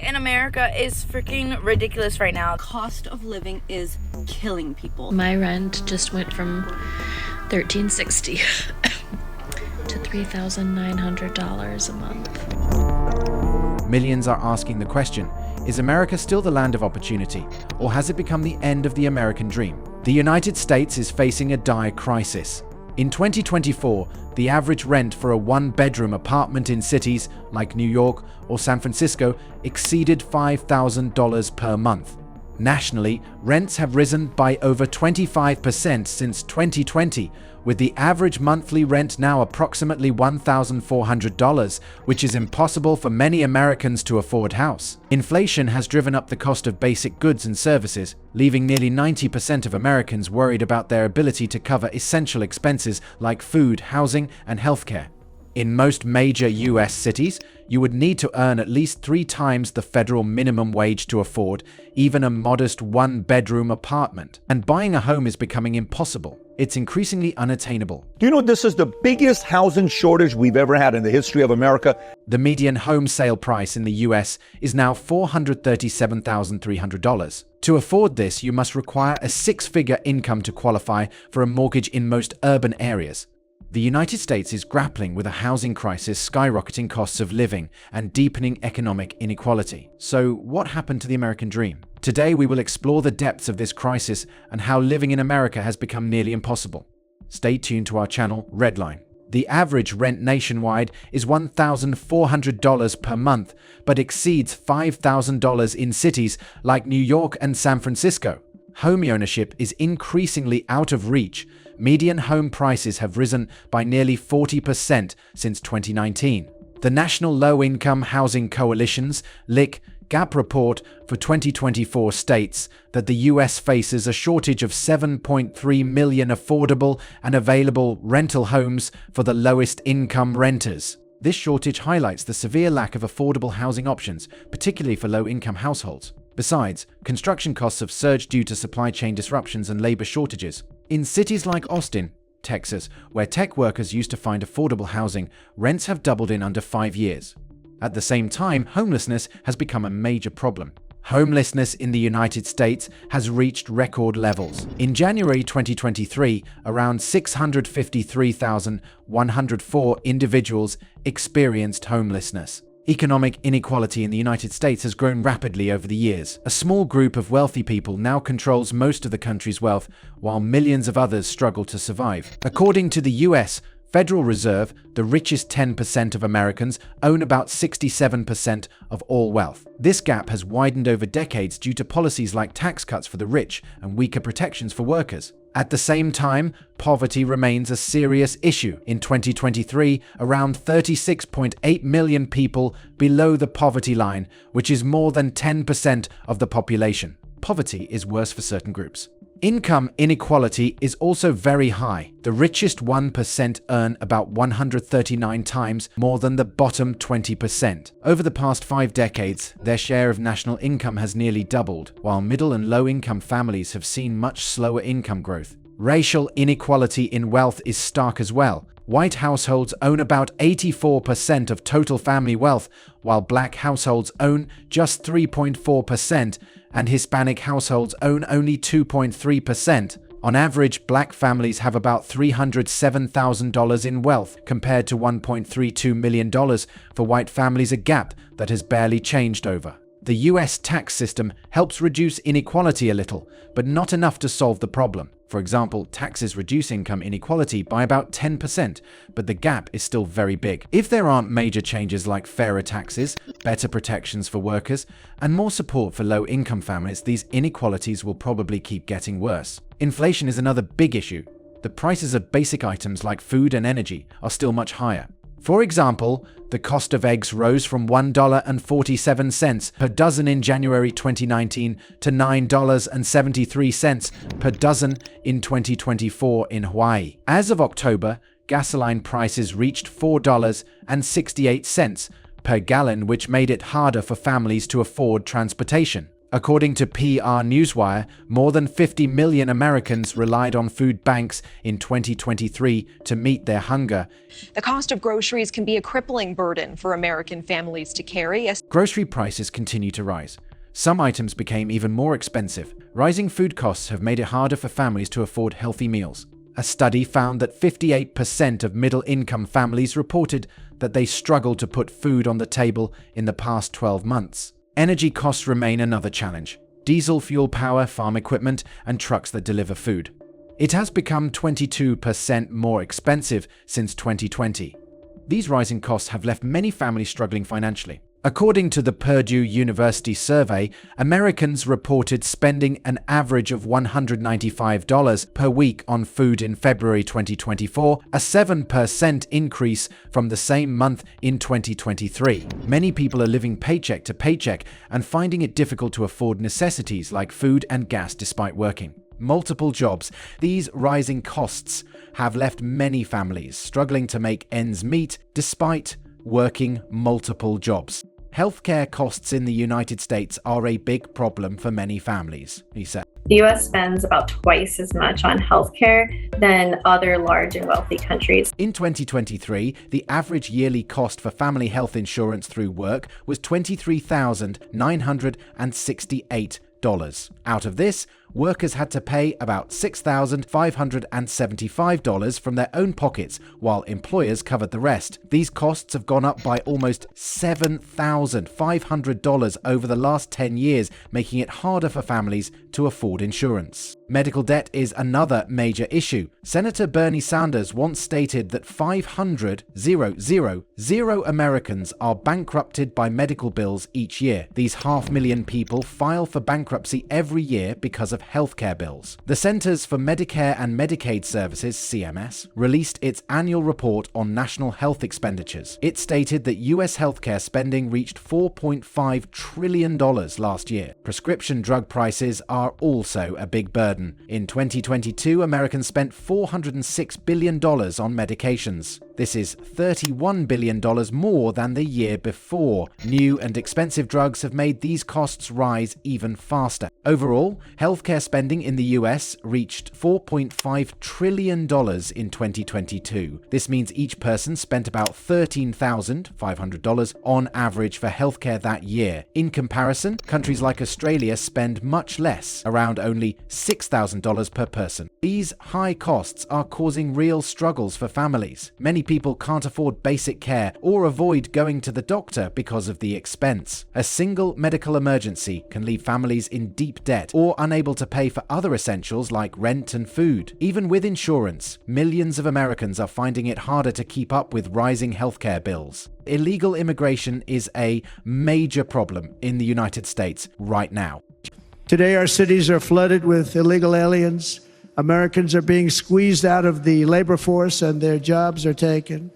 in America is freaking ridiculous right now. Cost of living is killing people. My rent just went from $1,360 to $3,900 a month. Millions are asking the question, is America still the land of opportunity, or has it become the end of the American dream? The United States is facing a dire crisis. In 2024, the average rent for a one-bedroom apartment in cities like New York or San Francisco exceeded $5,000 per month. Nationally, rents have risen by over 25% since 2020, with the average monthly rent now approximately $1,400, which is impossible for many Americans to afford house. Inflation has driven up the cost of basic goods and services, leaving nearly 90% of Americans worried about their ability to cover essential expenses like food, housing, and healthcare. In most major U.S. cities, you would need to earn at least 3 times the federal minimum wage to afford even a modest one-bedroom apartment. And buying a home is becoming impossible. It's increasingly unattainable. Do you know this is the biggest housing shortage we've ever had in the history of America? The median home sale price in the U.S. is now $437,300. To afford this, you must require a 6-figure income to qualify for a mortgage in most urban areas. The United States is grappling with a housing crisis, skyrocketing costs of living, and deepening economic inequality. So, what happened to the American dream? Today, we will explore the depths of this crisis and how living in America has become nearly impossible. Stay tuned to our channel, Redline. The average rent nationwide is $1,400 per month, but exceeds $5,000 in cities like New York and San Francisco. Homeownership is increasingly out of reach. Median home prices have risen by nearly 40% since 2019. The National Low-Income Housing Coalition's LIC Gap report for 2024 states that the U.S. faces a shortage of 7.3 million affordable and available rental homes for the lowest income renters. This shortage highlights the severe lack of affordable housing options, particularly for low-income households. Besides, construction costs have surged due to supply chain disruptions and labor shortages. In cities like Austin, Texas, where tech workers used to find affordable housing, rents have doubled in under 5 years. At the same time, homelessness has become a major problem. Homelessness in the United States has reached record levels. In January 2023, around 653,104 individuals experienced homelessness. Economic inequality in the United States has grown rapidly over the years. A small group of wealthy people now controls most of the country's wealth, while millions of others struggle to survive. According to the U.S. Federal Reserve, the richest 10% of Americans own about 67% of all wealth. This gap has widened over decades due to policies like tax cuts for the rich and weaker protections for workers. At the same time, poverty remains a serious issue. In 2023, around 36.8 million people below the poverty line, which is more than 10% of the population. Poverty is worse for certain groups. Income inequality is also very high. The richest 1% earn about 139 times more than the bottom 20%. Over the past 5 decades, their share of national income has nearly doubled, while middle and low-income families have seen much slower income growth. Racial inequality in wealth is stark as well. White households own about 84% of total family wealth, while black households own just 3.4%, and Hispanic households own only 2.3%. On average, black families have about $307,000 in wealth, compared to $1.32 million for white families, a gap that has barely changed over. The US tax system helps reduce inequality a little, but not enough to solve the problem. For example, taxes reduce income inequality by about 10%, but the gap is still very big. If there aren't major changes like fairer taxes, better protections for workers, and more support for low-income families, these inequalities will probably keep getting worse. Inflation is another big issue. The prices of basic items like food and energy are still much higher. For example, the cost of eggs rose from $1.47 per dozen in January 2019 to $9.73 per dozen in 2024 in Hawaii. As of October, gasoline prices reached $4.68 per gallon, which made it harder for families to afford transportation. According to PR Newswire, more than 50 million Americans relied on food banks in 2023 to meet their hunger. The cost of groceries can be a crippling burden for American families to carry. Grocery prices continue to rise. Some items became even more expensive. Rising food costs have made it harder for families to afford healthy meals. A study found that 58% of middle-income families reported that they struggled to put food on the table in the past 12 months. Energy costs remain another challenge. Diesel fuel power, farm equipment, and trucks that deliver food. It has become 22% more expensive since 2020. These rising costs have left many families struggling financially. According to the Purdue University survey, Americans reported spending an average of $195 per week on food in February 2024, a 7% increase from the same month in 2023. Many people are living paycheck to paycheck and finding it difficult to afford necessities like food and gas despite working multiple jobs. These rising costs have left many families struggling to make ends meet despite working multiple jobs. Healthcare costs in the United States are a big problem for many families, he said. The U.S. spends about twice as much on healthcare than other large and wealthy countries. In 2023, the average yearly cost for family health insurance through work was $23,968. Out of this, workers had to pay about $6,575 from their own pockets, while employers covered the rest. These costs have gone up by almost $7,500 over the last 10 years, making it harder for families to afford insurance. Medical debt is another major issue. Senator Bernie Sanders once stated that 500,000 Americans are bankrupted by medical bills each year. These 500,000 people file for bankruptcy every year because of healthcare bills. The Centers for Medicare and Medicaid Services, CMS, released its annual report on national health expenditures. It stated that U.S. healthcare spending reached $4.5 trillion last year. Prescription drug prices are also a big burden. In 2022, Americans spent $406 billion on medications. This is $31 billion more than the year before. New and expensive drugs have made these costs rise even faster. Overall, healthcare spending in the US reached $4.5 trillion in 2022. This means each person spent about $13,500 on average for healthcare that year. In comparison, countries like Australia spend much less, around only $6,000 per person. These high costs are causing real struggles for families. Many people can't afford basic care or avoid going to the doctor because of the expense. A single medical emergency can leave families in deep debt or unable to pay for other essentials like rent and food. Even with insurance, millions of Americans are finding it harder to keep up with rising healthcare bills. Illegal immigration is a major problem in the United States right now. Today, our cities are flooded with illegal aliens. Americans are being squeezed out of the labor force and their jobs are taken.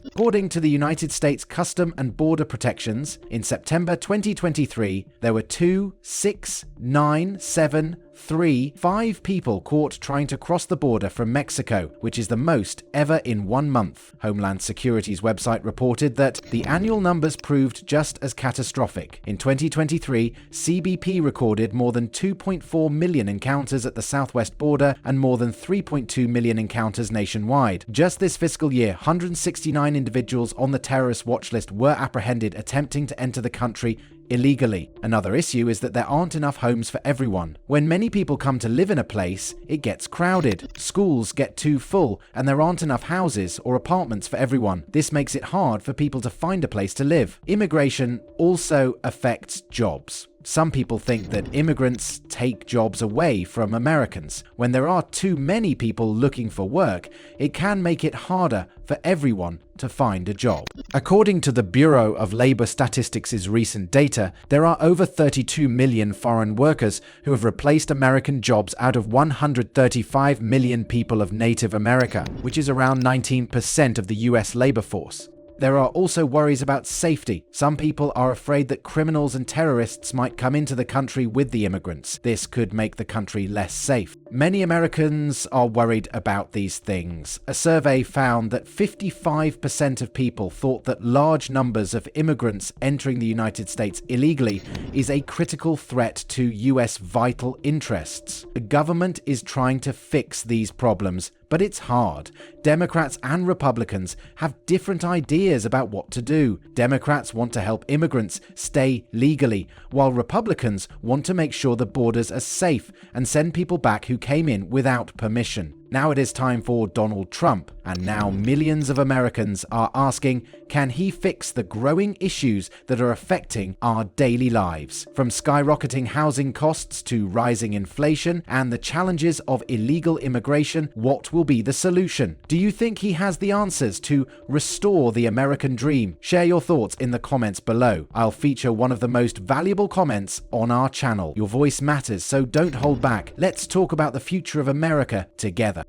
According to the United States Custom and Border Protections, in September 2023, there were 5 people caught trying to cross the border from Mexico, which is the most ever in 1 month. Homeland Security's website reported that the annual numbers proved just as catastrophic. In 2023, CBP recorded more than 2.4 million encounters at the southwest border and more than 3.2 million encounters nationwide. Just this fiscal year, 169 individuals on the terrorist watch list were apprehended attempting to enter the country illegally. Another issue is that there aren't enough homes for everyone. When many people come to live in a place, it gets crowded. Schools get too full, and there aren't enough houses or apartments for everyone. This makes it hard for people to find a place to live. Immigration also affects jobs. Some people think that immigrants take jobs away from Americans. When there are too many people looking for work, it can make it harder for everyone to find a job. According to the Bureau of Labor Statistics' recent data, there are over 32 million foreign workers who have replaced American jobs out of 135 million people of Native America, which is around 19% of the US labor force. There are also worries about safety. Some people are afraid that criminals and terrorists might come into the country with the immigrants. This could make the country less safe. Many Americans are worried about these things. A survey found that 55% of people thought that large numbers of immigrants entering the United States illegally is a critical threat to US vital interests. The government is trying to fix these problems, but it's hard. Democrats and Republicans have different ideas about what to do. Democrats want to help immigrants stay legally, while Republicans want to make sure the borders are safe and send people back who came in without permission. Now it is time for Donald Trump, and now millions of Americans are asking, can he fix the growing issues that are affecting our daily lives? From skyrocketing housing costs to rising inflation and the challenges of illegal immigration, what will be the solution? Do you think he has the answers to restore the American dream? Share your thoughts in the comments below. I'll feature one of the most valuable comments on our channel. Your voice matters, so don't hold back. Let's talk about the future of America together.